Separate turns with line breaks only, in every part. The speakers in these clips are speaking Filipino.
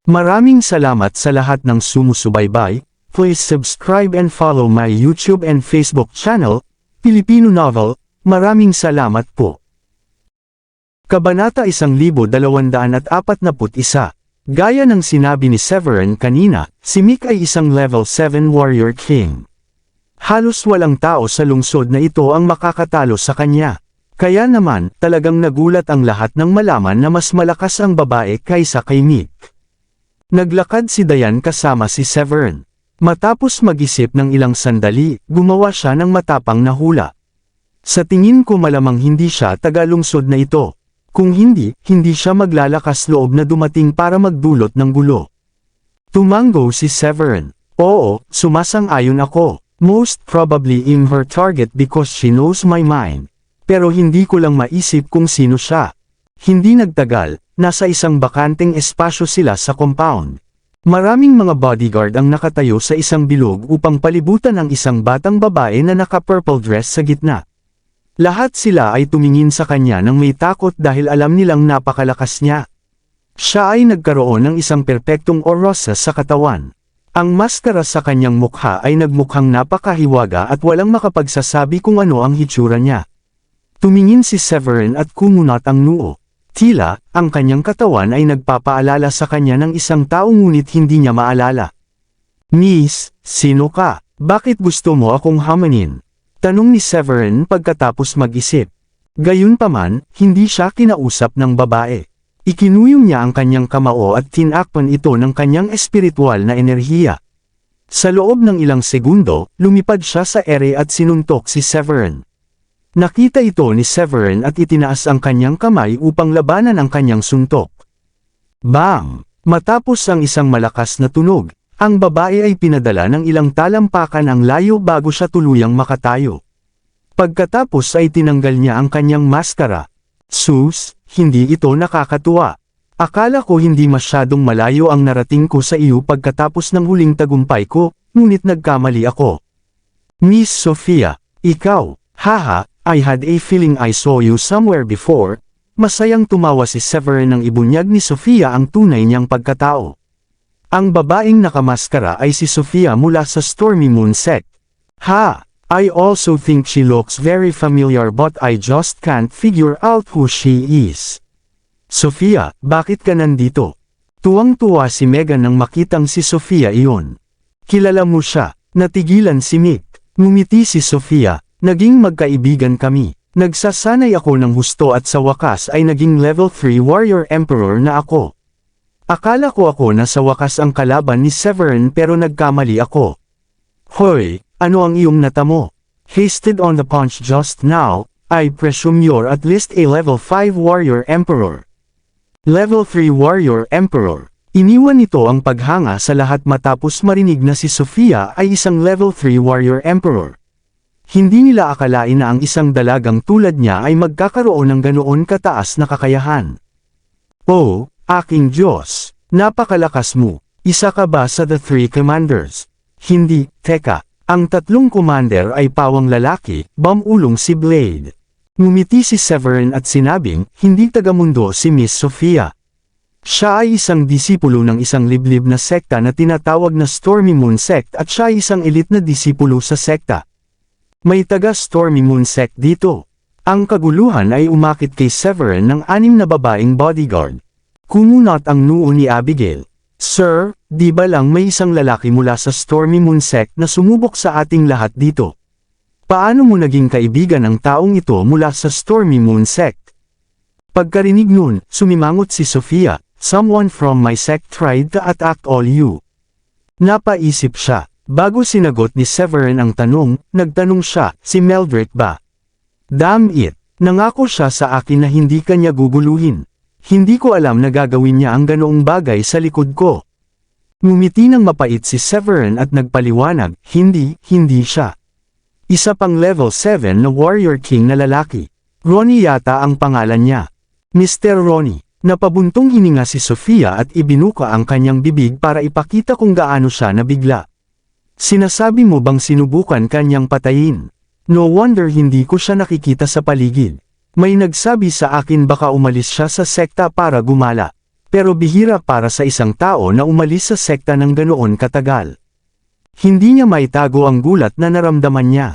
Maraming salamat sa lahat ng sumusubaybay. Please subscribe and follow my YouTube and Facebook channel, Filipino Novel. Maraming salamat po. Kabanata 1241. Gaya ng sinabi ni Severin kanina, si Mick ay isang level 7 warrior king. Halos walang tao sa lungsod na ito ang makakatalo sa kanya. Kaya naman, talagang nagulat ang lahat nang malaman na mas malakas ang babae kaysa kay Mick. Naglakad si Diane kasama si Severin. Matapos mag-isip ng ilang sandali, gumawa siya ng matapang na hula. Sa tingin ko malamang hindi siya taga-lungsod na ito. Kung hindi, hindi siya maglalakas loob na dumating para magdulot ng gulo. Tumango si Severin. Oo, sumasang-ayon ako. Most probably I'm her target because she knows my mind. Pero hindi ko lang maisip kung sino siya. Hindi nagtagal, nasa isang bakanteng espasyo sila sa compound. Maraming mga bodyguard ang nakatayo sa isang bilog upang palibutan ang isang batang babae na naka-purple dress sa gitna. Lahat sila ay tumingin sa kanya nang may takot dahil alam nilang napakalakas niya. Siya ay nagkaroon ng isang perpektong aura sa katawan. Ang maskara sa kanyang mukha ay nagmukhang napakahiwaga at walang makapagsasabi kung ano ang hitsura niya. Tumingin si Severin at kumunat ang noo. Tila, ang kanyang katawan ay nagpapaalala sa kanya ng isang tao ngunit hindi niya maalala. Miss, sino ka? Bakit gusto mo akong hamanin? Tanong ni Severin pagkatapos mag-isip. Gayunpaman, hindi siya kinausap ng babae. Ikinuyong niya ang kanyang kamao at tinakpan ito ng kanyang espiritual na enerhiya. Sa loob ng ilang segundo, lumipad siya sa ere at sinuntok si Severin. Nakita ito ni Severin at itinaas ang kanyang kamay upang labanan ang kanyang suntok. Bang! Matapos ang isang malakas na tunog, ang babae ay pinadala ng ilang talampakan ang layo bago siya tuluyang makatayo. Pagkatapos ay tinanggal niya ang kanyang maskara. Sus, hindi ito nakakatuwa. Akala ko hindi masyadong malayo ang narating ko sa iyo pagkatapos ng huling tagumpay ko, ngunit nagkamali ako. Miss Sophia, ikaw, haha, I had a feeling I saw you somewhere before. Masayang tumawa si Severin nang ibunyag ni Sophia ang tunay niyang pagkatao. Ang babaeng nakamaskara ay si Sophia mula sa Stormy Moon sect. Ha! I also think she looks very familiar but I just can't figure out who she is. Sophia, bakit ka nandito? Tuwang-tuwa si Megan nang makitang si Sophia iyon. Kilala mo siya. Natigilan si Mick. Ngumiti si Sophia. Naging magkaibigan kami. Nagsasanay ako ng husto at sa wakas ay naging level 3 warrior emperor na ako. Akala ko ako na sa wakas ang kalaban ni Severin pero nagkamali ako. Hoy, ano ang iyong natamo? Hasted on the punch just now, I presume you're at least a level 5 warrior emperor. Level 3 warrior emperor. Iniwan nito ang paghanga sa lahat matapos marinig na si Sophia ay isang level 3 warrior emperor. Hindi nila akalain na ang isang dalagang tulad niya ay magkakaroon ng ganoon kataas na kakayahan. Oh, aking Diyos, napakalakas mo. Isa ka ba sa the 3 commanders? Hindi, teka, ang 3 commander ay pawang lalaki, bamulong si Blade. Ngumiti si Severin at sinabing, hindi tagamundo si Miss Sophia. Siya ay isang disipulo ng isang liblib na sekta na tinatawag na Stormy Moon sect at siya ay isang elite na disipulo sa sekta. May taga Stormy Moon sect dito. Ang kaguluhan ay umakit kay Severin ng 6 na babaeng bodyguard. Kumunat ang noo ni Abigail. Sir, di ba lang may isang lalaki mula sa Stormy Moon sect na sumubok sa ating lahat dito? Paano mo naging kaibigan ang taong ito mula sa Stormy Moon sect? Pagkarinig nun, sumimangot si Sophia. Someone from my sect tried to attack all you. Napaisip siya. Bago sinagot ni Severin ang tanong, nagtanong siya, si Meldrick ba? Damn it! Nangako siya sa akin na hindi kanya guguluhin. Hindi ko alam na gagawin niya ang ganoong bagay sa likod ko. Ngumiti ng mapait si Severin at nagpaliwanag, hindi siya. Isa pang level 7 na warrior king na lalaki. Ronnie yata ang pangalan niya. Mr. Ronnie. Napabuntong hininga si Sophia at ibinuka ang kanyang bibig para ipakita kung gaano siya nabigla. Sinasabi mo bang sinubukan kanyang patayin? No wonder hindi ko siya nakikita sa paligid. May nagsabi sa akin baka umalis siya sa sekta para gumala. Pero bihira para sa isang tao na umalis sa sekta ng ganoon katagal. Hindi niya maitago ang gulat na naramdaman niya.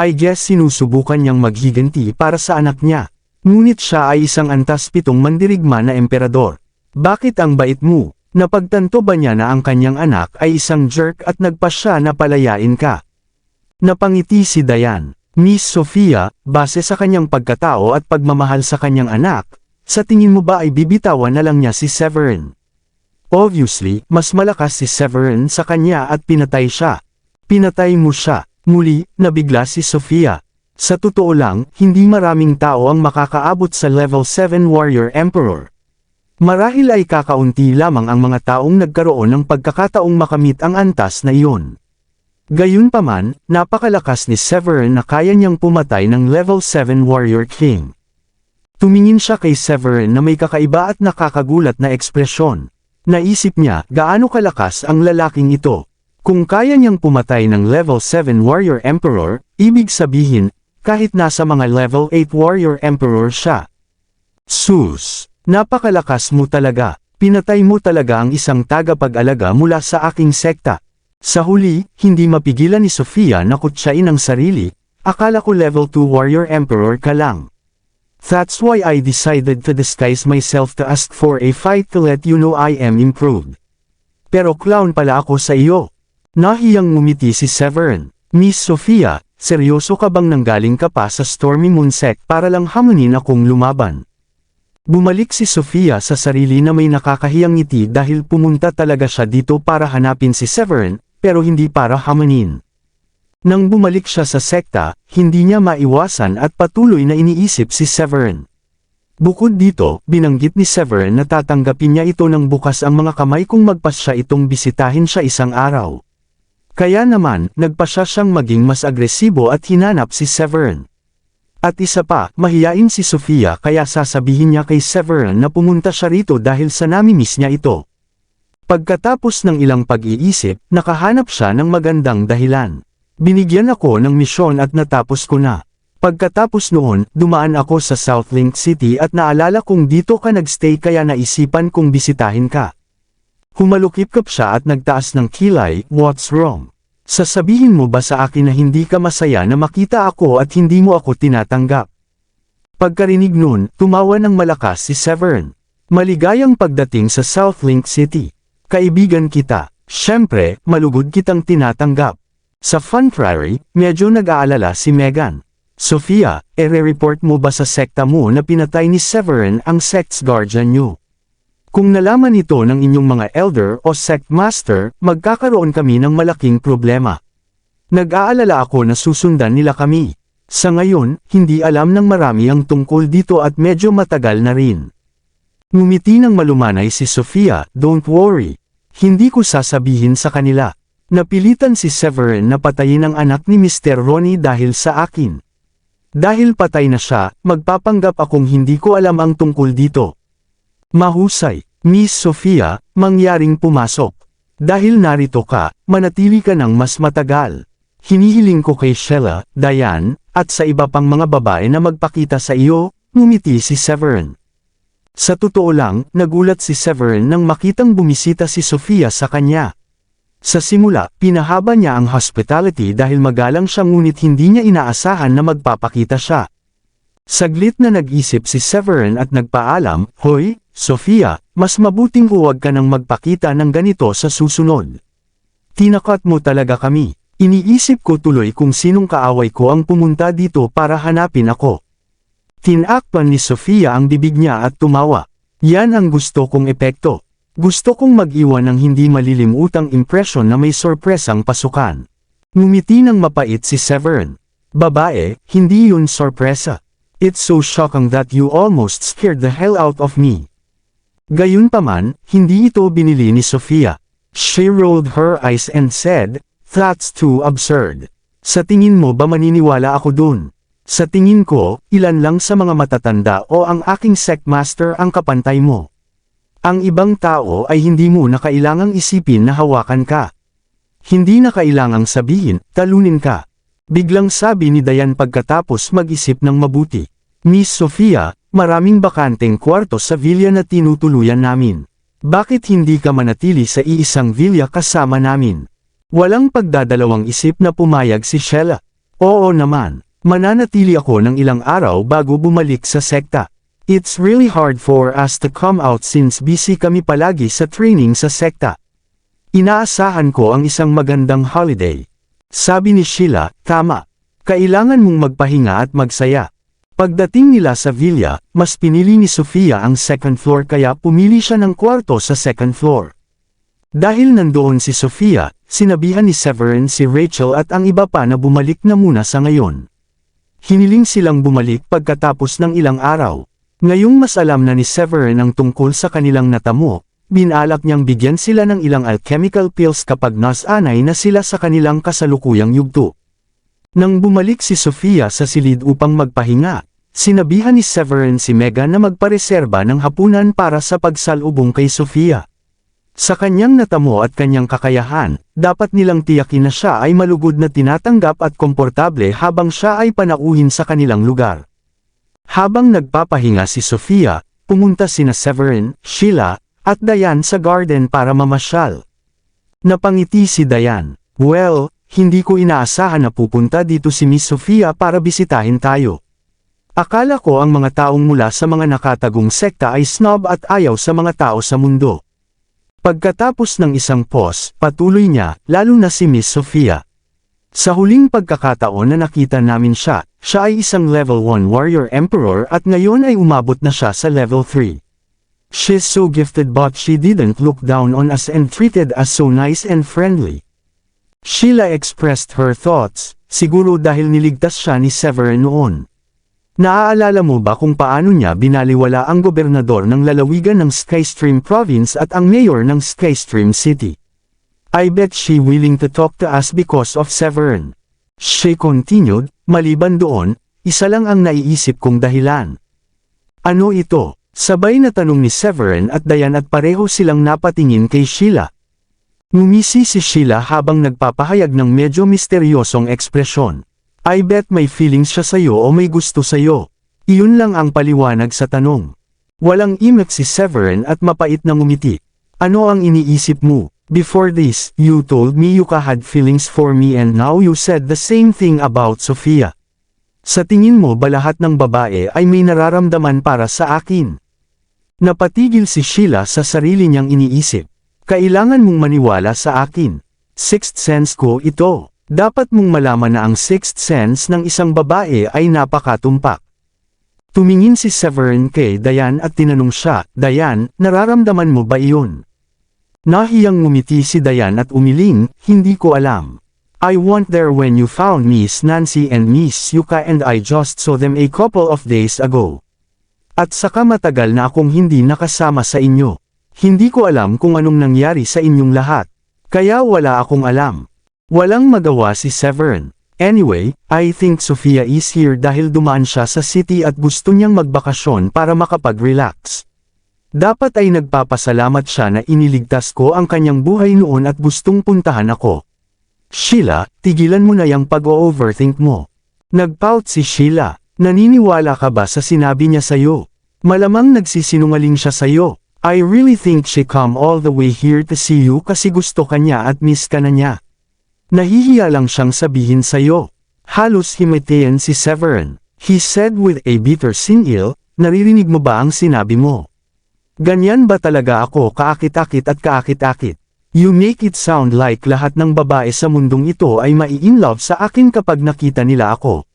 I guess sinusubukan niyang maghiganti para sa anak niya. Ngunit siya ay isang antas 7 mandirigma na emperador. Bakit ang bait mo? Napagtanto ba niya na ang kanyang anak ay isang jerk at nagpa siya na palayain ka? Napangiti si Dayan. Miss Sofia, base sa kanyang pagkatao at pagmamahal sa kanyang anak, sa tingin mo ba ay bibitawan na lang niya si Severin? Obviously, mas malakas si Severin sa kanya at pinatay siya. Pinatay mo siya. Muli, nabigla si Sofia. Sa totoo lang, hindi maraming tao ang makakaabot sa level 7 Warrior Emperor. Marahil ay kakaunti lamang ang mga taong nagkaroon ng pagkakataong makamit ang antas na iyon. Gayunpaman, napakalakas ni Severin na kaya niyang pumatay ng level 7 Warrior King. Tumingin siya kay Severin na may kakaiba at nakakagulat na ekspresyon. Naisip niya, gaano kalakas ang lalaking ito. Kung kaya niyang pumatay ng level 7 Warrior Emperor, ibig sabihin, kahit nasa mga level 8 Warrior Emperor siya. Sus! Napakalakas mo talaga. Pinatay mo talaga ang isang tagapag-alaga mula sa aking sekta. Sa huli, hindi mapigilan ni Sofia na kutsain ang sarili. Akala ko level 2 Warrior Emperor ka lang. That's why I decided to disguise myself to ask for a fight to let you know I am improved. Pero clown pala ako sa iyo. Nahiyang ngumiti si Severin. Miss Sofia, seryoso ka bang nanggaling ka pa sa Stormy Moon Sect para lang hamunin akong lumaban? Bumalik si Sofia sa sarili na may nakakahiyang ngiti dahil pumunta talaga siya dito para hanapin si Severin, pero hindi para hamunin. Nang bumalik siya sa sekta, hindi niya maiwasan at patuloy na iniisip si Severin. Bukod dito, binanggit ni Severin na tatanggapin niya ito ng bukas ang mga kamay kung magpas siya itong bisitahin siya isang araw. Kaya naman, nagpasya siyang maging mas agresibo at hinanap si Severin. At isa pa, mahiyain si Sofia kaya sasabihin niya kay Severin na pumunta siya rito dahil sa namimiss niya ito. Pagkatapos ng ilang pag-iisip, nakahanap siya ng magandang dahilan. Binigyan ako ng misyon at natapos ko na. Pagkatapos noon, dumaan ako sa Southlink City at naalala kong dito ka nagstay kaya naisipan kong bisitahin ka. Humalukip-kap siya at nagtaas ng kilay, what's wrong? Sasabihin mo ba sa akin na hindi ka masaya na makita ako at hindi mo ako tinatanggap? Pagkarinig nun, tumawa ng malakas si Severin. Maligayang pagdating sa Southlink City. Kaibigan kita. Siyempre, malugod kitang tinatanggap. Sa Funprairie, medyo nag-aalala si Megan. Sofia, ere-report mo ba sa sekta mo na pinatay ni Severin ang sect's guardian niyo? Kung nalaman ito ng inyong mga elder o sect master, magkakaroon kami ng malaking problema. Nag-aalala ako na susundan nila kami. Sa ngayon, hindi alam ng marami ang tungkol dito at medyo matagal na rin. Ngumiti ng malumanay si Sofia, don't worry. Hindi ko sasabihin sa kanila. Napilitan si Severin na patayin ang anak ni Mr. Ronnie dahil sa akin. Dahil patay na siya, magpapanggap akong hindi ko alam ang tungkol dito. Mahusay, Miss Sofia, mangyaring pumasok. Dahil narito ka, manatili ka ng mas matagal. Hinihiling ko kay Sheila, Diane, at sa iba pang mga babae na magpakita sa iyo, ngumiti si Severin. Sa totoo lang, nagulat si Severin nang makitang bumisita si Sofia sa kanya. Sa simula, pinahaba niya ang hospitality dahil magalang siya ngunit hindi niya inaasahan na magpapakita siya. Saglit na nag-isip si Severin at nagpaalam, Hoy, Sofia, mas mabuting huwag ka nang magpakita ng ganito sa susunod. Tinakat mo talaga kami. Iniisip ko tuloy kung sinong kaaway ko ang pumunta dito para hanapin ako. Tinakpan ni Sofia ang bibig niya at tumawa. Yan ang gusto kong epekto. Gusto kong mag-iwan ng hindi malilimutang impresyon na may sorpresang pasukan. Ngumiti ng mapait si Severin. Babae, hindi yun sorpresa. It's so shocking that you almost scared the hell out of me. Gayunpaman, hindi ito binili ni Sofia. She rolled her eyes and said, That's too absurd. Sa tingin mo ba maniniwala ako dun? Sa tingin ko, ilan lang sa mga matatanda o ang aking sect master ang kapantay mo. Ang ibang tao ay hindi mo na kailangang isipin na hawakan ka. Hindi na kailangang sabihin, talunin ka. Biglang sabi ni Diane pagkatapos mag-isip ng mabuti. Miss Sofia, maraming bakanteng kwarto sa villa na tinutuluyan namin. Bakit hindi ka manatili sa iisang villa kasama namin? Walang pagdadalawang isip na pumayag si Sheila. Oo naman, mananatili ako ng ilang araw bago bumalik sa sekta. It's really hard for us to come out since busy kami palagi sa training sa sekta. Inaasahan ko ang isang magandang holiday. Sabi ni Sheila, tama. Kailangan mong magpahinga at magsaya. Pagdating nila sa villa, mas pinili ni Sofia ang second floor kaya pumili siya ng kwarto sa second floor. Dahil nandoon si Sofia, sinabihan ni Severin si Rachel at ang iba pa na bumalik na muna sa ngayon. Hiniling silang bumalik pagkatapos ng ilang araw. Ngayong mas alam na ni Severin ang tungkol sa kanilang natamo, binalak niyang bigyan sila ng ilang alchemical pills kapag nasanay na sila sa kanilang kasalukuyang yugto. Nang bumalik si Sofia sa silid upang magpahinga, sinabihan ni Severin si Megan na magpareserba ng hapunan para sa pagsalubong kay Sofia. Sa kanyang natamo at kanyang kakayahan, dapat nilang tiyakin na siya ay malugod na tinatanggap at komportable habang siya ay panauhin sa kanilang lugar. Habang nagpapahinga si Sofia, pumunta sina Severin, Sheila, at Diane sa garden para mamasyal. Napangiti si Diane. Well, hindi ko inaasahan na pupunta dito si Miss Sofia para bisitahin tayo. Akala ko ang mga taong mula sa mga nakatagong sekta ay snob at ayaw sa mga tao sa mundo. Pagkatapos ng isang pause, patuloy niya, lalo na si Miss Sofia. Sa huling pagkakataon na nakita namin siya ay isang level 1 warrior emperor at ngayon ay umabot na siya sa level 3. She's so gifted but she didn't look down on us and treated us so nice and friendly. Sheila expressed her thoughts, siguro dahil niligtas siya ni Severin noon. Naaalala mo ba kung paano niya binaliwala ang gobernador ng lalawigan ng Skystream Province at ang mayor ng Skystream City? I bet she willing to talk to us because of Severin. She continued, maliban doon, isa lang ang naiisip kong dahilan. Ano ito? Sabay na tanong ni Severin at Diane at pareho silang napatingin kay Sheila. Ngumisi si Sheila habang nagpapahayag ng medyo misteryosong ekspresyon. I bet may feelings siya sa'yo o may gusto sa'yo. Iyon lang ang paliwanag sa tanong. Walang imek si Severin at mapait na ngumiti. Ano ang iniisip mo? Before this, you told me you had feelings for me and now you said the same thing about Sofia. Sa tingin mo ba lahat ng babae ay may nararamdaman para sa akin? Napatigil si Sheila sa sarili niyang iniisip. Kailangan mong maniwala sa akin. Sixth sense ko ito. Dapat mong malaman na ang sixth sense ng isang babae ay napakatumpak. Tumingin si Severin kay Diane at tinanong siya, Diane, nararamdaman mo ba iyon? Nahiyang ngumiti si Diane at umiling, hindi ko alam. I went there when you found Miss Nancy and Miss Yuka and I just saw them a couple of days ago. At saka matagal na akong hindi nakasama sa inyo. Hindi ko alam kung anong nangyari sa inyong lahat. Kaya wala akong alam. Walang magawa si Severin. Anyway, I think Sofia is here dahil dumaan siya sa city at gusto niyang magbakasyon para makapag-relax. Dapat ay nagpapasalamat siya na iniligtas ko ang kanyang buhay noon at gustong puntahan ako. Sheila, tigilan mo na yung pag-o-overthink mo. Nagpout si Sheila. Naniniwala ka ba sa sinabi niya sa'yo? Malamang nagsisinungaling siya sa'yo. I really think she come all the way here to see you kasi gusto ka niya at miss ka na niya. Nahihiya lang siyang sabihin sa'yo. Halos himatayan si Severin. He said with a bitter sneer, naririnig mo ba ang sinabi mo? Ganyan ba talaga ako kaakit-akit at kaakit-akit? You make it sound like lahat ng babae sa mundong ito ay mai-inlove sa akin kapag nakita nila ako.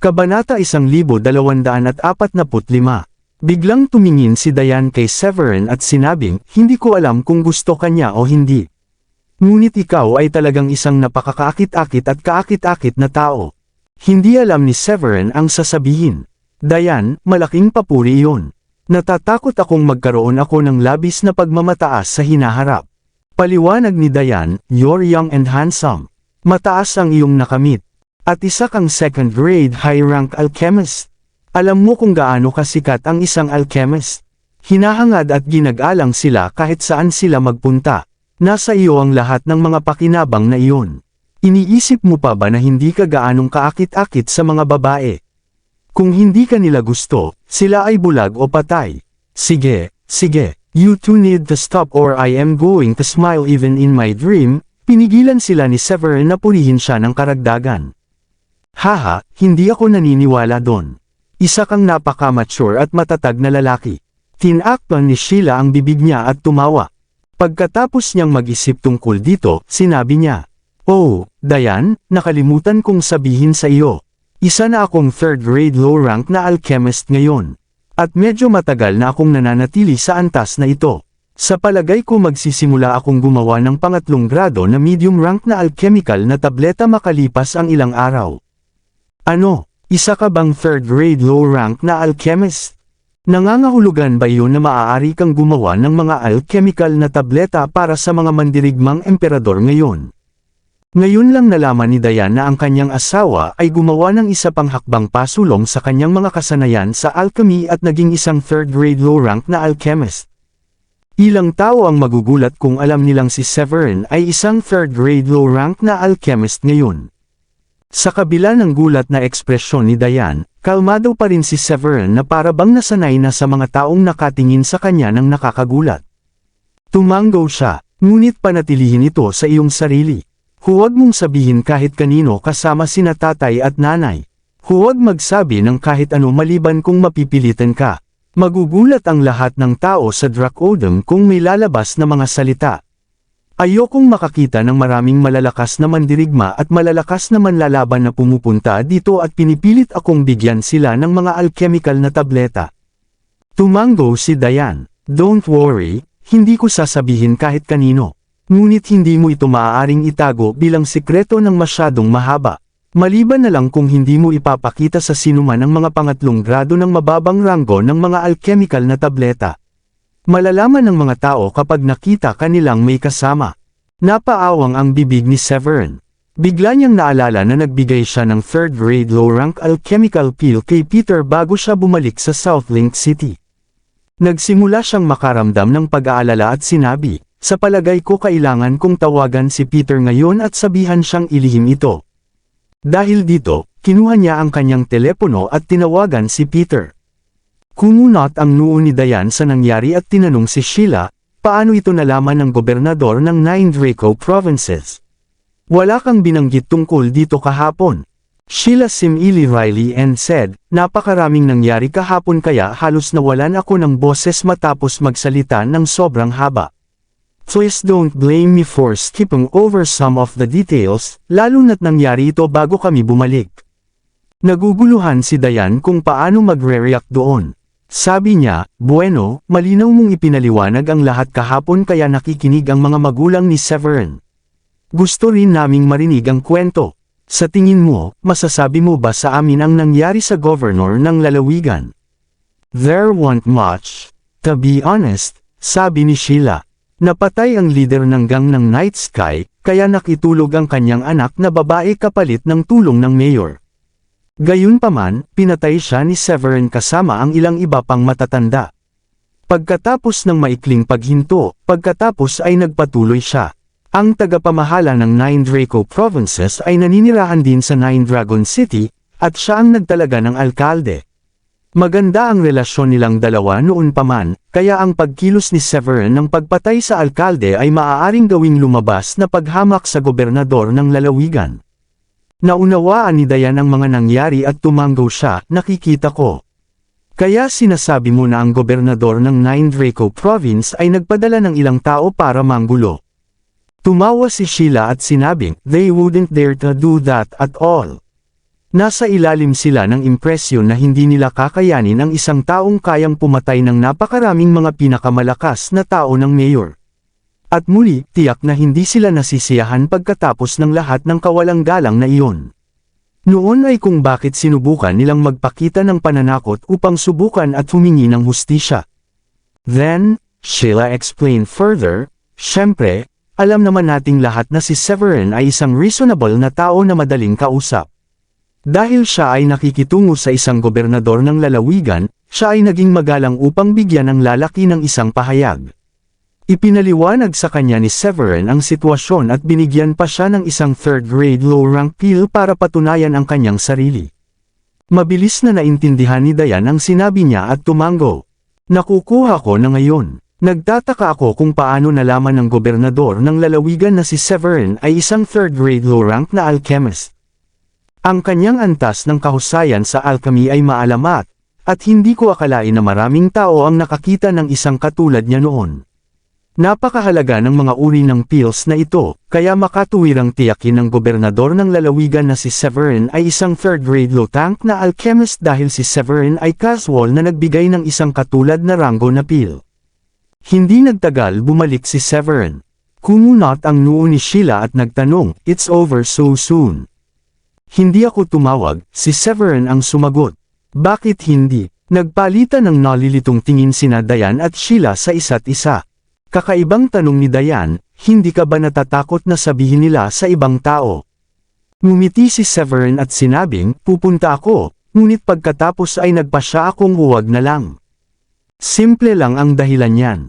Kabanata 1245. Biglang tumingin si Diane kay Severin at sinabing, hindi ko alam kung gusto ka niya o hindi. Ngunit ikaw ay talagang isang napakakaakit-akit at kaakit-akit na tao. Hindi alam ni Severin ang sasabihin. Diane, malaking papuri iyon. Natatakot akong magkaroon ako ng labis na pagmamataas sa hinaharap. Paliwanag ni Diane, you're young and handsome. Mataas ang iyong nakamit. At isa kang second grade high-rank alchemist. Alam mo kung gaano kasikat ang isang alchemist. Hinahangad at ginagalang sila kahit saan sila magpunta. Nasa iyo ang lahat ng mga pakinabang na iyon. Iniisip mo pa ba na hindi ka gaanong kaakit-akit sa mga babae? Kung hindi ka nila gusto, sila ay bulag o patay. Sige, sige, You two need to stop or I am going to smile even in my dream. Pinigilan sila ni Severin na purihin siya ng karagdagan. Haha, hindi ako naniniwala doon. Isa kang napaka-mature at matatag na lalaki. Tinakpan ni Sheila ang bibig niya at tumawa. Pagkatapos niyang mag-isip tungkol dito, sinabi niya, "Oh, Diane, nakalimutan kong sabihin sa iyo. Isa na akong third grade low rank na alchemist ngayon. At medyo matagal na akong nananatili sa antas na ito. Sa palagay ko magsisimula akong gumawa ng pangatlong grado na medium rank na alchemical na tableta makalipas ang ilang araw." "Ano, isa ka bang third grade low rank na alchemist? Nangangahulugan ba yun na maaari kang gumawa ng mga alchemical na tableta para sa mga mandirigmang emperador ngayon?" Ngayon lang nalaman ni Diane na ang kanyang asawa ay gumawa ng isa pang hakbang pasulong sa kanyang mga kasanayan sa alchemy at naging isang third grade low rank na alchemist. Ilang tao ang magugulat kung alam nilang si Severin ay isang third grade low rank na alchemist ngayon. Sa kabila ng gulat na ekspresyon ni Diane, kalmado pa rin si Severin na para bang nasanay na sa mga taong nakatingin sa kanya ng nakakagulat. Tumanggo siya, ngunit panatilihin ito sa iyong sarili. Huwag mong sabihin kahit kanino kasama sina tatay at nanay. Huwag magsabi ng kahit ano maliban kung mapipilitan ka. Magugulat ang lahat ng tao sa Dracodem kung may lalabas na mga salita. Ayokong makakita ng maraming malalakas na mandirigma at malalakas na manlalaban na pumupunta dito at pinipilit akong bigyan sila ng mga alchemical na tableta. Tumanggo si Diane. Don't worry, hindi ko sasabihin kahit kanino. Ngunit hindi mo ito maaaring itago bilang sikreto ng masyadong mahaba. Maliban na lang kung hindi mo ipapakita sa sinuman ang mga pangatlong grado ng mababang ranggo ng mga alchemical na tableta. Malalaman ng mga tao kapag nakita kanilang may kasama. Napaawang ang bibig ni Severin. Bigla niyang naalala na nagbigay siya ng third grade low rank alchemical pill kay Peter bago siya bumalik sa Southlink City. Nagsimula siyang makaramdam ng pag-aalala at sinabi, "Sa palagay ko kailangan kong tawagan si Peter ngayon at sabihan siyang ilihim ito." Dahil dito, kinuha niya ang kanyang telepono at tinawagan si Peter. Kumunot ang noo ni Diane sa nangyari at tinanong si Sheila, paano ito nalaman ng gobernador ng 9 Draco Provinces. "Wala kang binanggit tungkol dito kahapon." Sheila Simili Riley and said, "Napakaraming nangyari kahapon kaya halos nawalan ako ng boses matapos magsalita ng sobrang haba. Please don't blame me for skipping over some of the details, lalo na't nangyari ito bago kami bumalik." Naguguluhan si Diane kung paano magre-react doon. Sabi niya, "Bueno, malinaw mong ipinaliwanag ang lahat kahapon kaya nakikinig ang mga magulang ni Severin. Gusto rin naming marinig ang kwento. Sa tingin mo, masasabi mo ba sa amin ang nangyari sa governor ng lalawigan?" "There wasn't much, to be honest," sabi ni Sheila. Napatay ang leader ng gang ng Night Sky, kaya nakitulog ang kanyang anak na babae kapalit ng tulong ng mayor. Gayunpaman, pinatay siya ni Severin kasama ang ilang iba pang matatanda. Pagkatapos ng maikling paghinto, pagkatapos ay nagpatuloy siya. Ang tagapamahala ng 9 Draco Provinces ay naninirahan din sa 9 Dragon City, at siya ang nagtalaga ng alkalde. Maganda ang relasyon nilang dalawa noon pa man, kaya ang pagkilos ni Severin ng pagpatay sa alkalde ay maaaring gawing lumabas na paghamak sa gobernador ng lalawigan. Naunawaan ni Diane ang mga nangyari at tumanggo siya, "Nakikita ko. Kaya sinasabi mo na ang gobernador ng 9 Draco Province ay nagpadala ng ilang tao para manggulo." Tumawa si Sheila at sinabing, "They wouldn't dare to do that at all." Nasa ilalim sila ng impresyon na hindi nila kakayanin ang isang taong kayang pumatay ng napakaraming mga pinakamalakas na tao ng mayor. At muli, tiyak na hindi sila nasisiyahan pagkatapos ng lahat ng kawalang galang na iyon. Noon ay kung bakit sinubukan nilang magpakita ng pananakot upang subukan at humingi ng hustisya. Then, Sheila explained further, "Syempre, alam naman nating lahat na si Severin ay isang reasonable na tao na madaling kausap. Dahil siya ay nakikitungo sa isang gobernador ng lalawigan, siya ay naging magalang upang bigyan ng lalaki ng isang pahayag. Ipinaliwanag sa kanya ni Severin ang sitwasyon at binigyan pa siya ng isang third-grade low-rank pill para patunayan ang kanyang sarili." Mabilis na naintindihan ni Diane ang sinabi niya at tumanggo. "Nakukuha ko na ngayon. Nagtataka ako kung paano nalaman ng gobernador ng lalawigan na si Severin ay isang third-grade low-rank na alchemist. Ang kanyang antas ng kahusayan sa alchemy ay maalamat, at hindi ko akalain na maraming tao ang nakakita ng isang katulad niya noon. Napakahalaga ng mga uri ng pills na ito, kaya makatuwirang tiyakin ng gobernador ng lalawigan na si Severin ay isang third-grade low-rank na alchemist dahil si Severin ay casual na nagbigay ng isang katulad na rango na pill. Hindi nagtagal bumalik si Severin. Kumunot ang noo ni Sheila at nagtanong, "It's over so soon?" Hindi ako tumawag, si Severin ang sumagot. Bakit hindi? Nagpalitan ng nalilitong tingin sina Diane at Sheila sa isa't isa. Kakaibang tanong ni Diane, hindi ka ba natatakot na sabihin nila sa ibang tao? Ngumiti si Severin at sinabing, pupunta ako, ngunit pagkatapos ay nagpasya akong huwag na lang. Simple lang ang dahilan niyan.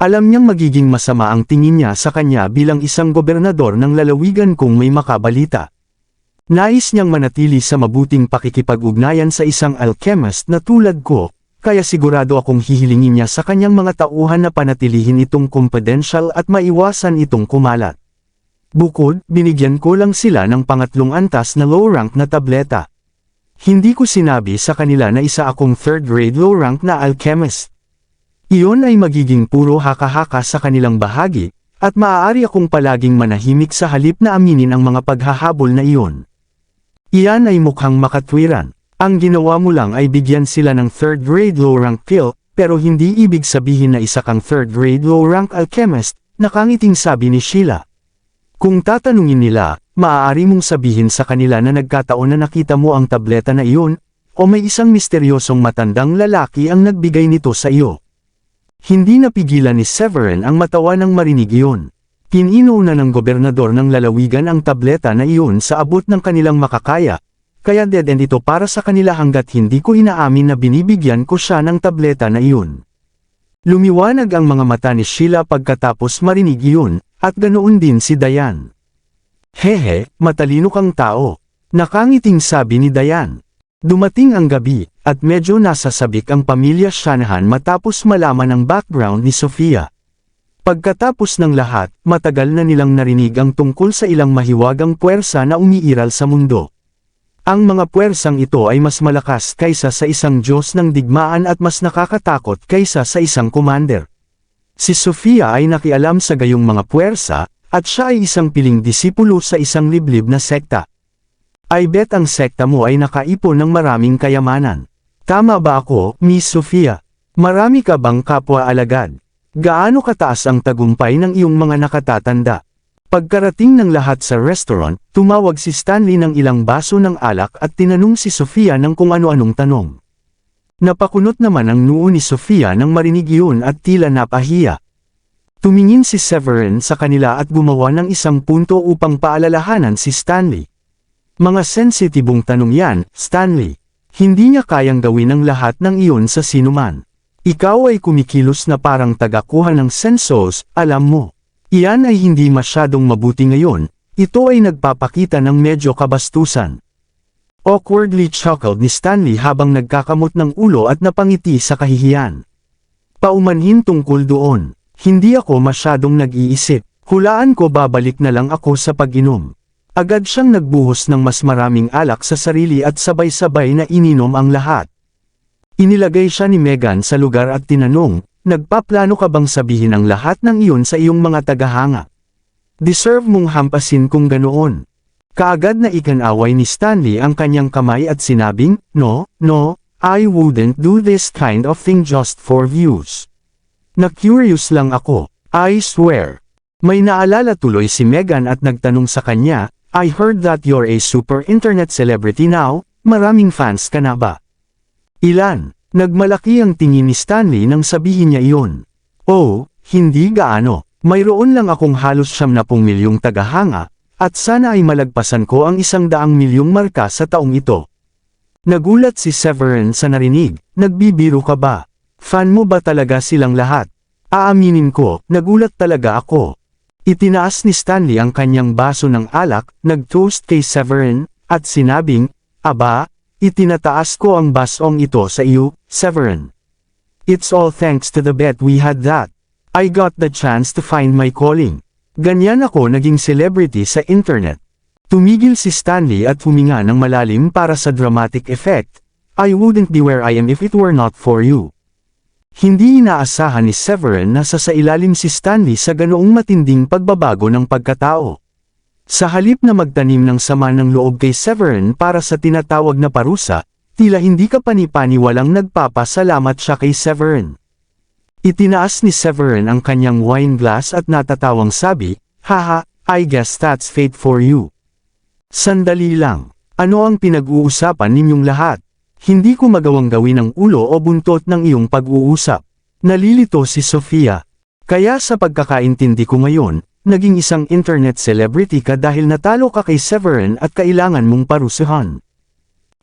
Alam niyang magiging masama ang tingin niya sa kanya bilang isang gobernador ng lalawigan kung may makabalita. Nais niyang manatili sa mabuting pakikipag-ugnayan sa isang alchemist na tulad ko, kaya sigurado akong hihilingin niya sa kanyang mga tauhan na panatilihin itong confidential at maiwasan itong kumalat. Bukod, binigyan ko lang sila ng pangatlong antas na low-rank na tableta. Hindi ko sinabi sa kanila na isa akong third-grade low-rank na alchemist. Iyon ay magiging puro haka-haka sa kanilang bahagi, at maaari akong palaging manahimik sa halip na aminin ang mga paghahabol na iyon. Iyan ay mukhang makatwiran. Ang ginawa mo lang ay bigyan sila ng third-grade low-rank pill, pero hindi ibig sabihin na isa kang third-grade low-rank alchemist, nakangiting sabi ni Sheila. Kung tatanungin nila, maaari mong sabihin sa kanila na nagkataon na nakita mo ang tableta na iyon, o may isang misteryosong matandang lalaki ang nagbigay nito sa iyo. Hindi napigilan ni Severin ang matawa nang marinig iyon. Pininauna ng gobernador ng lalawigan ang tableta na iyon sa abot ng kanilang makakaya, kaya dead end ito para sa kanila hanggat hindi ko inaamin na binibigyan ko siya ng tableta na iyon. Lumiwanag ang mga mata ni Sheila pagkatapos marinig iyon, at ganoon din si Diane. Hehe, matalino kang tao. Nakangiting sabi ni Diane. Dumating ang gabi, at medyo nasasabik ang pamilya Shanahan matapos malaman ang background ni Sofia. Pagkatapos ng lahat, matagal na nilang narinig ang tungkol sa ilang mahiwagang puwersa na umiiral sa mundo. Ang mga puwersang ito ay mas malakas kaysa sa isang Diyos ng digmaan at mas nakakatakot kaysa sa isang commander. Si Sofia ay nakialam sa gayong mga puwersa, at siya ay isang piling disipulo sa isang liblib na sekta. I bet ang sekta mo ay nakaipon ng maraming kayamanan. Tama ba ako, Miss Sofia? Marami ka bang kapwa-alagad? Gaano kataas ang tagumpay ng iyong mga nakatatanda? Pagkarating ng lahat sa restaurant, tumawag si Stanley ng ilang baso ng alak at tinanong si Sofia ng kung ano-anong tanong. Napakunot naman ang noo ni Sofia nang marinig iyon at tila napahiya. Tumingin si Severin sa kanila at gumawa ng isang punto upang paalalahanan si Stanley. Mga sensitibong tanong yan, Stanley. Hindi niya kayang gawin ang lahat ng iyon sa sinuman. Ikaw ay kumikilos na parang tagakuha ng sensos, alam mo. Iyan ay hindi masyadong mabuti ngayon, ito ay nagpapakita ng medyo kabastusan. Awkwardly chuckled ni Stanley habang nagkakamot ng ulo at napangiti sa kahihiyan. Paumanhin tungkol doon. Hindi ako masyadong nag-iisip. Hulaan ko babalik na lang ako sa pag-inom. Agad siyang nagbuhos ng mas maraming alak sa sarili at sabay-sabay na ininom ang lahat. Inilagay siya ni Megan sa lugar at tinanong, nagpaplano ka bang sabihin ang lahat ng iyon sa iyong mga tagahanga? Deserve mong hampasin kung ganoon. Kaagad na ikanaway ni Stanley ang kanyang kamay at sinabing, no, I wouldn't do this kind of thing just for views. Na-curious lang ako, I swear. May naalala tuloy si Megan at nagtanong sa kanya, I heard that you're a super internet celebrity now, maraming fans ka na ba? Ilan? Nagmalaki ang tingin ni Stanley nang sabihin niya iyon. Oh, hindi gaano. Mayroon lang akong halos 70 milyong tagahanga, at sana ay malagpasan ko ang 100 milyong marka sa taong ito. Nagulat si Severin sa narinig, nagbibiro ka ba? Fan mo ba talaga silang lahat? Aaminin ko, nagulat talaga ako. Itinaas ni Stanley ang kanyang baso ng alak, nag-toast kay Severin, at sinabing, aba, itinataas ko ang basong ito sa iyo, Severin. It's all thanks to the bet we had that. I got the chance to find my calling. Ganyan ako naging celebrity sa internet. Tumigil si Stanley at huminga ng malalim para sa dramatic effect. I wouldn't be where I am if it were not for you. Hindi inaasahan ni Severin na sasailalim si Stanley sa ganoong matinding pagbabago ng pagkatao. Sa halip na magtanim ng sama ng loob kay Severin para sa tinatawag na parusa, tila hindi kapani-paniwalang nagpapasalamat siya kay Severin. Itinaas ni Severin ang kanyang wine glass at natatawang sabi, "Haha, I guess that's fate for you." Sandali lang. Ano ang pinag-uusapan ninyong lahat? Hindi ko magawang gawin ang ulo o buntot ng iyong pag-uusap. Nalilito si Sofia. Kaya sa pagkakaintindi ko ngayon, naging isang internet celebrity ka dahil natalo ka kay Severin at kailangan mong parusahan.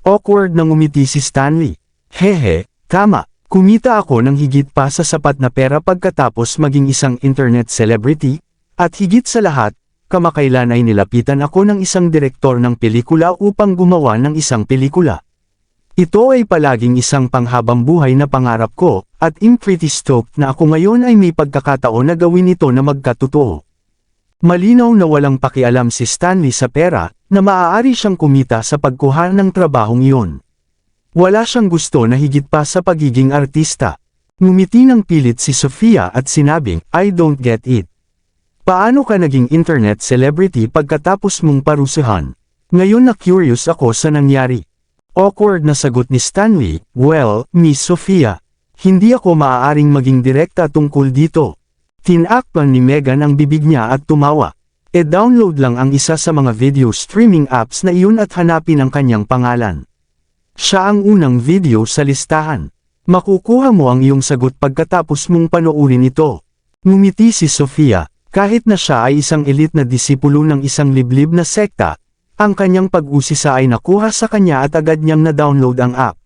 Awkward na ngumiti si Stanley. Hehe, tama. Kumita ako ng higit pa sa sapat na pera pagkatapos maging isang internet celebrity, at higit sa lahat, kamakailan ay nilapitan ako ng isang direktor ng pelikula upang gumawa ng isang pelikula. Ito ay palaging isang panghabang buhay na pangarap ko, at I'm pretty stoked na ako ngayon ay may pagkakataon na gawin ito na magkatotoo. Malinaw na walang pakialam si Stanley sa pera, na maaari siyang kumita sa pagkuha ng trabahong iyon. Wala siyang gusto na higit pa sa pagiging artista. Ngumiti ng pilit si Sofia at sinabing, I don't get it. Paano ka naging internet celebrity pagkatapos mong parusahan? Ngayon na curious ako sa nangyari. Awkward na sagot ni Stanley, well, Miss Sofia, hindi ako maaaring maging direkta tungkol dito. Tinakpan ni Megan ang bibig niya at tumawa. E-download lang ang isa sa mga video streaming apps na iyon at hanapin ang kanyang pangalan. Siya ang unang video sa listahan. Makukuha mo ang iyong sagot pagkatapos mong panoorin ito. Ngumiti si Sofia, kahit na siya ay isang elite na disipulo ng isang liblib na sekta, ang kanyang pag-usisa ay nakuha sa kanya at agad niyang na-download ang app.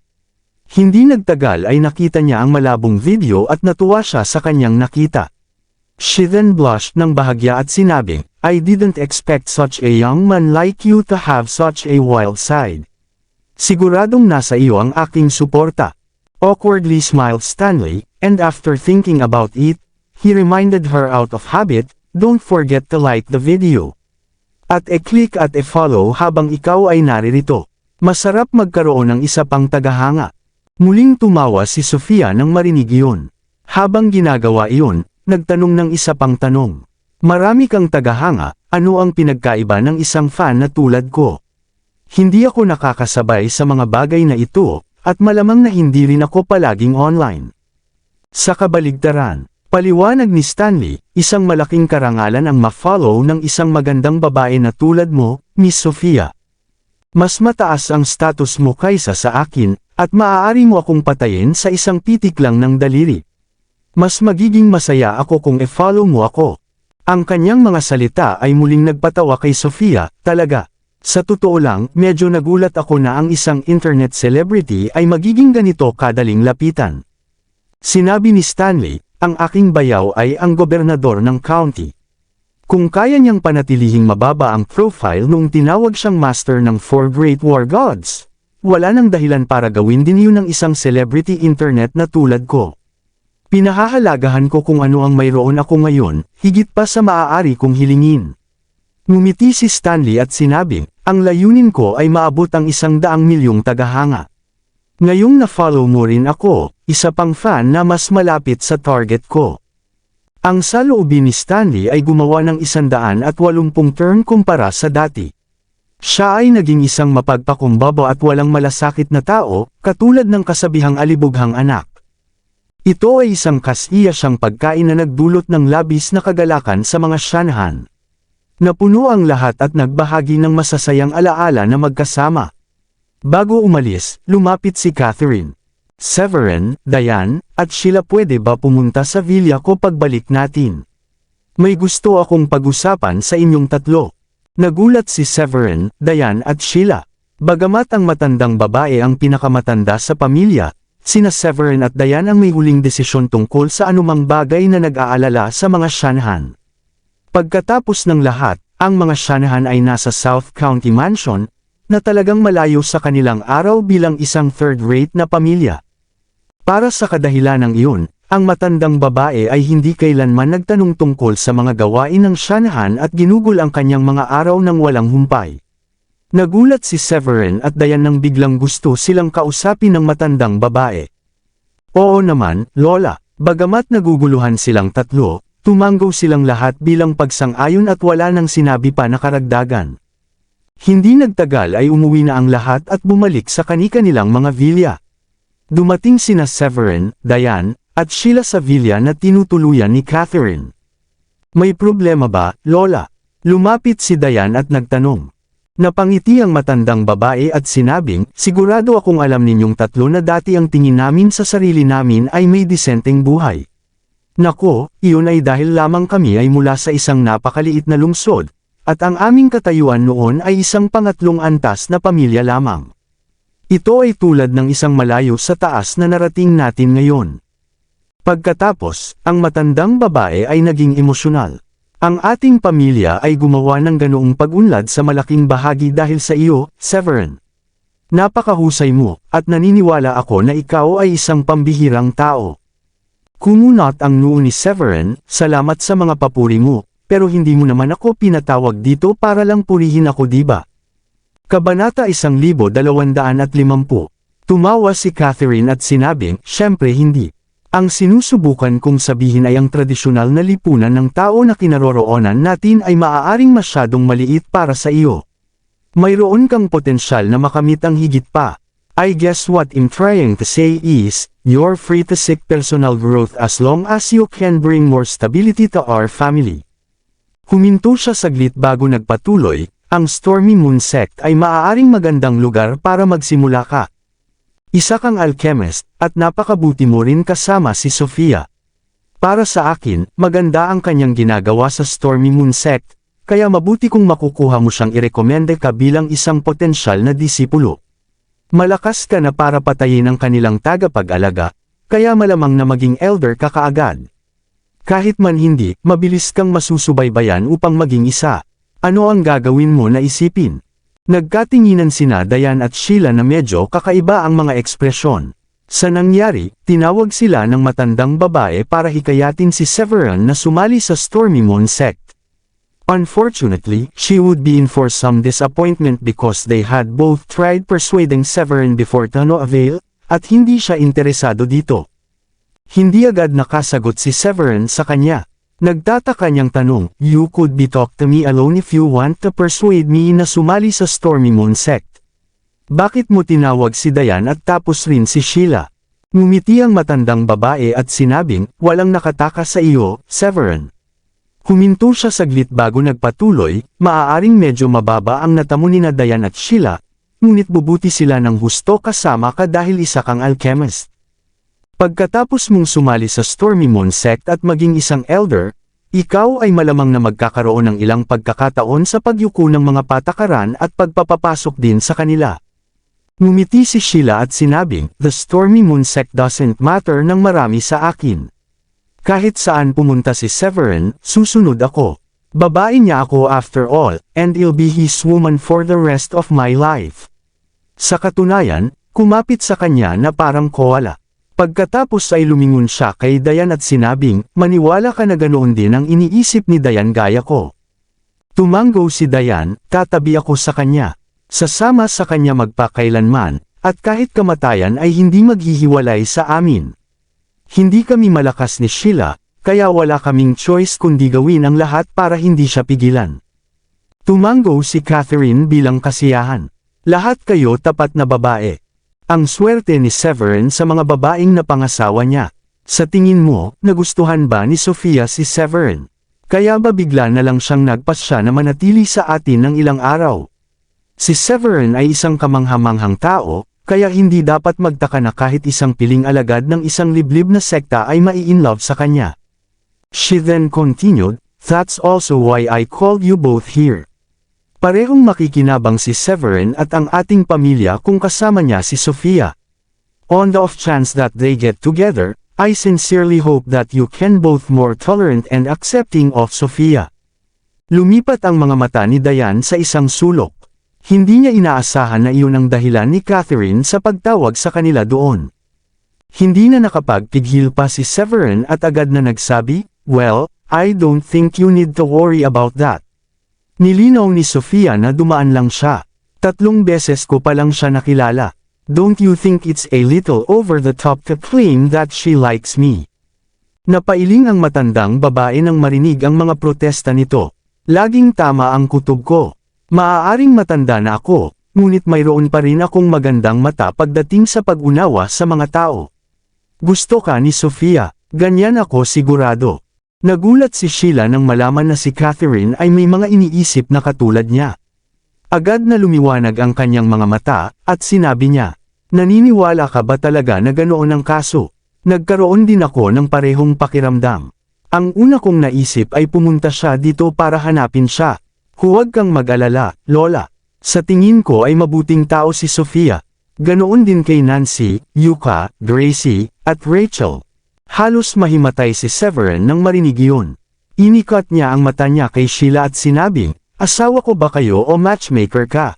Hindi nagtagal ay nakita niya ang malabong video at natuwa siya sa kanyang nakita. She then blushed ng bahagya at sinabing, I didn't expect such a young man like you to have such a wild side. Siguradong nasa iyo ang aking suporta. Awkwardly smiled Stanley, and after thinking about it, he reminded her out of habit, don't forget to like the video. At e-click at e-follow habang ikaw ay naririto. Masarap magkaroon ng isa pang tagahanga. Muling tumawa si Sofia nang marinig iyon. Habang ginagawa iyon, nagtanong ng isa pang tanong. Marami kang tagahanga, ano ang pinagkaiba ng isang fan na tulad ko? Hindi ako nakakasabay sa mga bagay na ito, at malamang na hindi rin ako palaging online. Sa kabaligtaran, paliwanag ni Stanley, isang malaking karangalan ang ma-follow ng isang magandang babae na tulad mo, Miss Sofia. Mas mataas ang status mo kaysa sa akin, at maaari mo akong patayin sa isang pitik lang ng daliri. Mas magiging masaya ako kung e-follow mo ako. Ang kanyang mga salita ay muling nagpatawa kay Sofia, talaga. Sa totoo lang, medyo nagulat ako na ang isang internet celebrity ay magiging ganito kadaling lapitan. Sinabi ni Stanley, ang aking bayaw ay ang gobernador ng county. Kung kaya niyang panatilihing mababa ang profile noong tinawag siyang master ng 4 Great War Gods, wala nang dahilan para gawin din yun ng isang celebrity internet na tulad ko. Pinahahalagahan ko kung ano ang mayroon ako ngayon, higit pa sa maaari kong hilingin. Ngumiti si Stanley at sinabi, ang layunin ko ay maabot ang 100 milyong tagahanga. Ngayong na-follow mo rin ako, isa pang fan na mas malapit sa target ko. Ang saloobin ni Stanley ay gumawa ng 180 turn kumpara sa dati. Siya ay naging isang mapagpakumbaba at walang malasakit na tao, katulad ng kasabihang alibughang anak. Ito ay isang kasiya siyang pagkain na nagdulot ng labis na kagalakan sa mga Shanahan. Napuno ang lahat at nagbahagi ng masasayang alaala na magkasama. Bago umalis, lumapit si Catherine. Severin, Diane, at Sheila, pwede ba pumunta sa villa ko pagbalik natin? May gusto akong pag-usapan sa inyong tatlo. Nagulat si Severin, Diane at Sheila. Bagamat ang matandang babae ang pinakamatanda sa pamilya, sina Severin at Diane ang may huling desisyon tungkol sa anumang bagay na nag-aalala sa mga Shanahan. Pagkatapos ng lahat, ang mga Shanahan ay nasa South County Mansion, na talagang malayo sa kanilang araw bilang isang third-rate na pamilya. Para sa kadahilanang iyon, ang matandang babae ay hindi kailanman nagtanong tungkol sa mga gawain ng Shanahan at ginugol ang kanyang mga araw ng walang humpay. Nagulat si Severin at Diane nang biglang gusto silang kausapin ng matandang babae. Oo naman, Lola, bagamat naguguluhan silang tatlo, tumanggo silang lahat bilang pagsang-ayon at wala nang sinabi pa na karagdagan. Hindi nagtagal ay umuwi na ang lahat at bumalik sa kani-kanilang mga villa. Dumating sina Severin, Diane, at Sheila sa villa na tinutuluyan ni Catherine. May problema ba, Lola? Lumapit si Diane at nagtanong. Napangiti ang matandang babae at sinabing, sigurado akong alam ninyong tatlo na dati ang tingin namin sa sarili namin ay may disenteng buhay. Nako, iyon ay dahil lamang kami ay mula sa isang napakaliit na lungsod, at ang aming katayuan noon ay isang pangatlong antas na pamilya lamang. Ito ay tulad ng isang malayo sa taas na narating natin ngayon. Pagkatapos, ang matandang babae ay naging emosyonal. Ang ating pamilya ay gumawa ng ganoong pag-unlad sa malaking bahagi dahil sa iyo, Severin. Napakahusay mo, at naniniwala ako na ikaw ay isang pambihirang tao. Kumunot ang noo ni Severin, salamat sa mga papuri mo, pero hindi mo naman ako pinatawag dito para lang purihin ako, diba? Kabanata 1250. Tumawa si Catherine at sinabing, syempre hindi. Ang sinusubukan kong sabihin ay ang tradisyonal na lipunan ng tao na kinaroroonan natin ay maaaring masyadong maliit para sa iyo. Mayroon kang potensyal na makamit ang higit pa. I guess what I'm trying to say is, you're free to seek personal growth as long as you can bring more stability to our family. Huminto siya saglit bago nagpatuloy, ang Stormy Moon Sect ay maaaring magandang lugar para magsimula ka. Isa kang alchemist, at napakabuti mo rin kasama si Sofia. Para sa akin, maganda ang kanyang ginagawa sa Stormy Moon Sect, kaya mabuti kung makukuha mo siyang irekomende ka bilang isang potensyal na disipulo. Malakas ka na para patayin ang kanilang tagapag-alaga, kaya malamang na maging elder ka kaagad. Kahit man hindi, mabilis kang masusubaybayan upang maging isa. Ano ang gagawin mo na isipin? Nagkatinginan sina Diane at Sheila na medyo kakaiba ang mga ekspresyon. Sa nangyari, tinawag sila ng matandang babae para hikayatin si Severin na sumali sa Stormy Moon Sect. Unfortunately, she would be in for some disappointment because they had both tried persuading Severin before to no avail, at hindi siya interesado dito. Hindi agad nakasagot si Severin sa kanya. Nagtataka niyang tanong, you could be talk to me alone if you want to persuade me na sumali sa Stormy Moon Sect. Bakit mo tinawag si Diane at tapos rin si Sheila? Ngumiti ang matandang babae at sinabing, walang nakatakas sa iyo, Severin. Huminto siya saglit bago nagpatuloy, maaaring medyo mababa ang natamo ni na Diane at Sheila, ngunit bubuti sila ng husto kasama ka dahil isa kang alchemist. Pagkatapos mong sumali sa Stormy Moon Sect at maging isang elder, ikaw ay malamang na magkakaroon ng ilang pagkakataon sa pagyuko ng mga patakaran at pagpapapasok din sa kanila. Ngumiti si Sheila at sinabing, the Stormy Moon Sect doesn't matter ng marami sa akin. Kahit saan pumunta si Severin, susunod ako. Babae niya ako after all, and I'll be his woman for the rest of my life. Sa katunayan, kumapit sa kanya na parang koala. Pagkatapos ay lumingon siya kay Diane at sinabing, maniwala ka na ganoon din ang iniisip ni Diane gaya ko. Tumanggo si Diane, tatabi ako sa kanya. Sasama sa kanya magpakailanman, at kahit kamatayan ay hindi maghihiwalay sa amin. Hindi kami malakas ni Sheila, kaya wala kaming choice kundi gawin ang lahat para hindi siya pigilan. Tumanggo si Catherine bilang kasiyahan. Lahat kayo tapat na babae. Ang swerte ni Severin sa mga babaeng napangasawa niya. Sa tingin mo, nagustuhan ba ni Sofia si Severin? Kaya ba bigla na lang siyang nagpasya na manatili sa atin ng ilang araw? Si Severin ay isang kamanghamanghang tao, kaya hindi dapat magtaka na kahit isang piling alagad ng isang liblib na sekta ay mai-inlove sa kanya. She then continued, that's also why I called you both here. Parehong makikinabang si Severin at ang ating pamilya kung kasama niya si Sofia. On the off chance that they get together, I sincerely hope that you can both more tolerant and accepting of Sofia. Lumipat ang mga mata ni Diane sa isang sulok. Hindi niya inaasahan na iyon ang dahilan ni Catherine sa pagtawag sa kanila doon. Hindi na nakapagpigil pa si Severin at agad na nagsabi, "Well, I don't think you need to worry about that." Nilinaw ni Sofia na dumaan lang siya. 3 beses ko pa lang siya nakilala. Don't you think it's a little over the top to claim that she likes me? Napailing ang matandang babae nang marinig ang mga protesta nito. Laging tama ang kutob ko. Maaaring matanda na ako, ngunit mayroon pa rin akong magandang mata pagdating sa pag-unawa sa mga tao. Gusto ka ni Sofia, ganyan ako sigurado. Nagulat si Sheila nang malaman na si Catherine ay may mga iniisip na katulad niya. Agad na lumiwanag ang kanyang mga mata, at sinabi niya, "Naniniwala ka ba talaga na ganoon ang kaso?" Nagkaroon din ako ng parehong pakiramdam. Ang una kong naisip ay pumunta siya dito para hanapin siya. Huwag kang mag-alala, Lola. Sa tingin ko ay mabuting tao si Sofia. Ganoon din kay Nancy, Yuka, Gracie, at Rachel. Halos mahimatay si Severin nang marinig iyon. Inikat niya ang mata niya kay Sheila at sinabi, "Asawa ko ba kayo o matchmaker ka?"